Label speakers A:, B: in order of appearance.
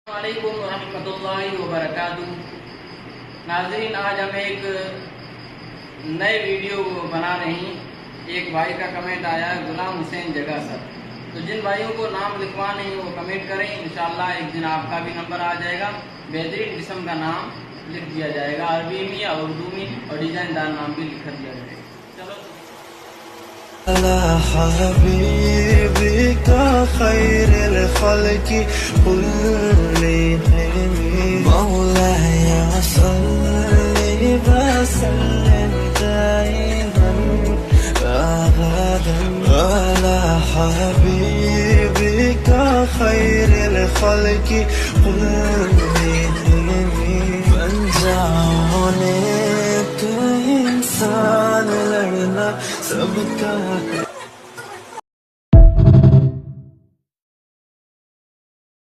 A: वालेकुम रहमतुल्लाहि व बरकातुहू। नाज़रीन, आज हम एक नए वीडियो बना रहे हैं। एक भाई का कमेंट आया है, गुलाम हुसैन जगह सर। तो जिन भाइयों को नाम लिखवाने हैं वो कमेंट करें, इंशाल्लाह एक दिन आपका भी नंबर आ जाएगा। बेहतरीन किस्म का नाम लिख दिया जाएगा, अरबी में या उर्दू में, और डिजाइनदार नाम भी लिख दिया जाएगा। चलो
B: हबीबिका खैरुल खल्क़ि कुल्लिहिम मौलाया सल्लि व सल्लिम दाइमन अबदन अला हबीबिका खैरुल खल्क़ि कुल्लिहिम बन जाओ नेक इंसान लड़ना सबका